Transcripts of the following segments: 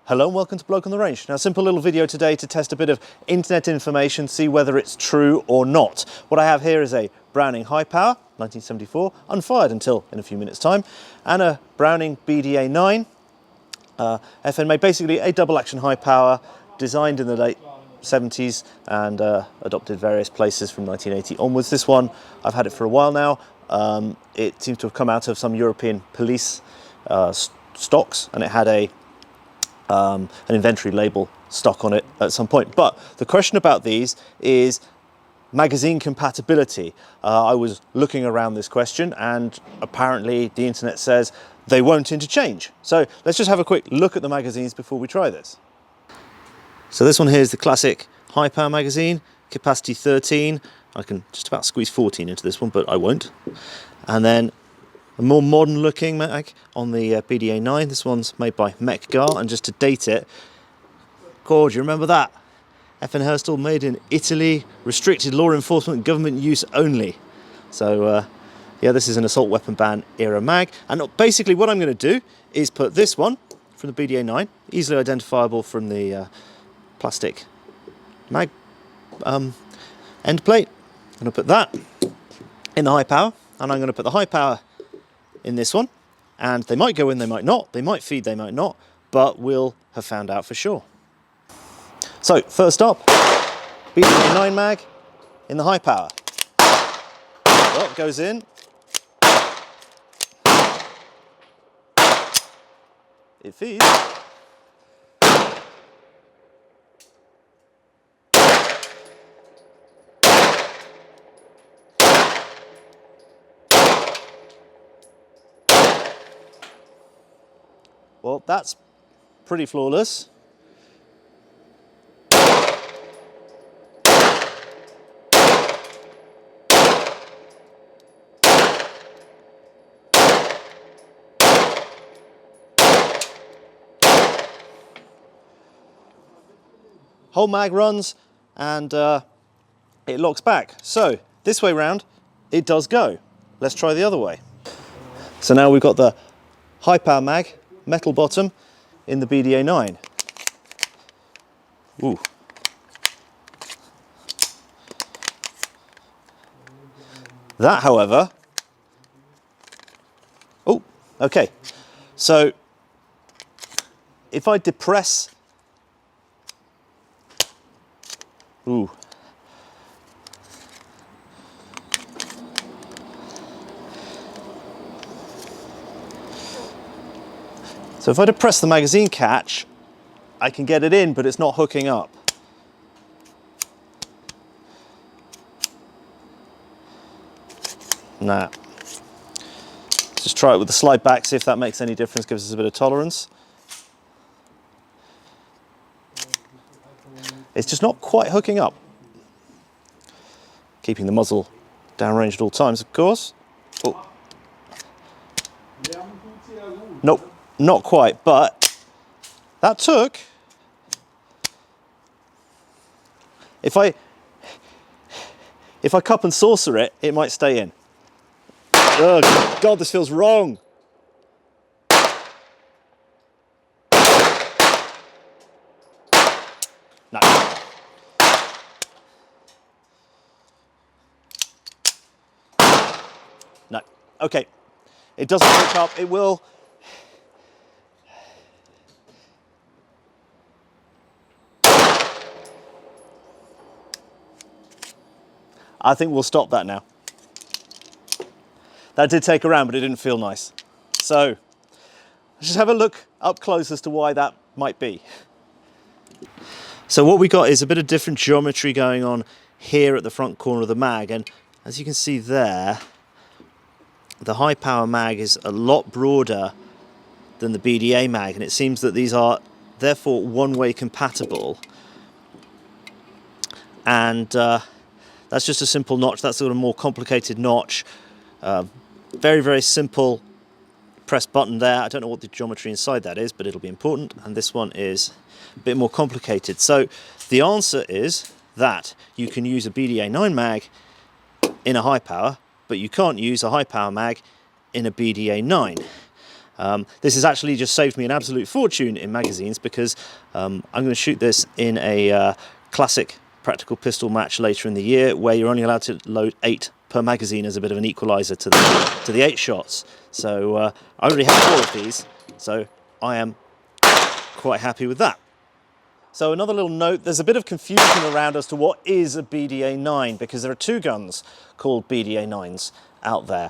Hello and welcome to Bloke on the Range. Now, a simple little video today to test a bit of internet information, see whether it's true or not. What I have here is a Browning HiPower, 1974, unfired until in a few minutes' time, and a Browning BDA-9, FN made, basically a double-action HiPower, designed in the late 70s and adopted various places from 1980 onwards. This one, I've had it for a while now. It seems to have come out of some European police stocks, and it had an inventory label stock on it at some point. But the question about these is magazine compatibility. I was looking around this question and apparently the internet says they won't interchange. So let's just have a quick look at the magazines before we try this. So this one here is the classic HiPower magazine, capacity 13. I can just about squeeze 14 into this one, but I won't. And then a more modern looking mag on the BDA9. This one's made by Mag, and just to date it, God, do you remember that? FN Herstal, made in Italy, restricted law enforcement, government use only. So yeah, this is an assault weapon ban era mag. And basically what I'm going to do is put this one from the BDA9, easily identifiable from the plastic mag end plate. I'm going to put that in the HiPower, and I'm going to put the HiPower in this one, and they might go in, they might not, they might feed, they might not, but we'll have found out for sure. So first up, BDA9 mag in the HiPower. Well, it goes in, it feeds, well, that's pretty flawless. Whole mag runs and it locks back. So this way round, it does go. Let's try the other way. So now we've got the HiPower mag, metal bottom, in the BDA9. Ooh. That, however, oh, okay. So if I depress, ooh. So if I depress the magazine catch, I can get it in, but it's not hooking up. Nah. Just try it with the slide back, see if that makes any difference, gives us a bit of tolerance. It's just not quite hooking up. Keeping the muzzle downrange at all times, of course. Oh. Nope. Not quite, but that took. If I cup and saucer it, it might stay in. Oh God, this feels wrong. No. No. Okay. It doesn't hook up. It will. I think we'll stop that now. That did take a round, but it didn't feel nice. So let's just have a look up close as to why that might be. So what we got is a bit of different geometry going on here at the front corner of the mag, and as you can see there, the HiPower mag is a lot broader than the BDA mag, and it seems that these are therefore one-way compatible. And that's just a simple notch. That's sort of more complicated notch. Very, very simple press button there. I don't know what the geometry inside that is, but it'll be important. And this one is a bit more complicated. So the answer is that you can use a BDA9 mag in a HiPower, but you can't use a HiPower mag in a BDA9. This has actually just saved me an absolute fortune in magazines, because I'm going to shoot this in a classic practical pistol match later in the year, where you're only allowed to load 8 per magazine as a bit of an equaliser to the 8 shots. So I already have 4 of these, so I am quite happy with that. So another little note, there's a bit of confusion around as to what is a BDA9, because there are 2 guns called BDA9s out there.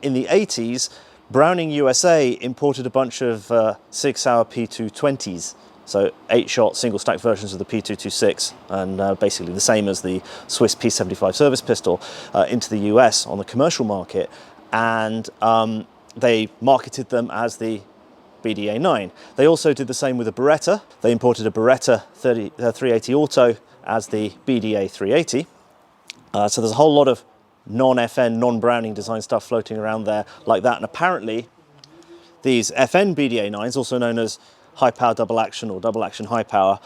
In the 80s, Browning USA imported a bunch of Sig Sauer P220s, so 8-shot single stack versions of the P226, and basically the same as the Swiss P75 service pistol, into the US on the commercial market, and they marketed them as the BDA9. They also did the same with a Beretta. They imported a Beretta 380 Auto as the BDA380. So there's a whole lot of non-FN, non-Browning design stuff floating around there like that. And apparently these FN BDA9s, also known as HiPower double action or double action HiPower,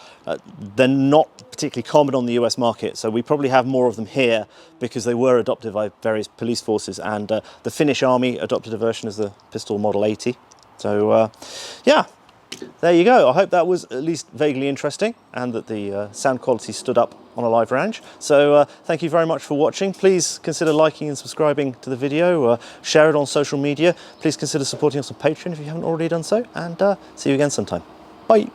they're not particularly common on the US market. So we probably have more of them here because they were adopted by various police forces, and the Finnish army adopted a version as the pistol Model 80. So yeah, there you go. I hope that was at least vaguely interesting, and that the sound quality stood up on a live range. So thank you very much for watching. Please consider liking and subscribing to the video, share it on social media. Please consider supporting us on Patreon if you haven't already done so, and see you again sometime. Bye.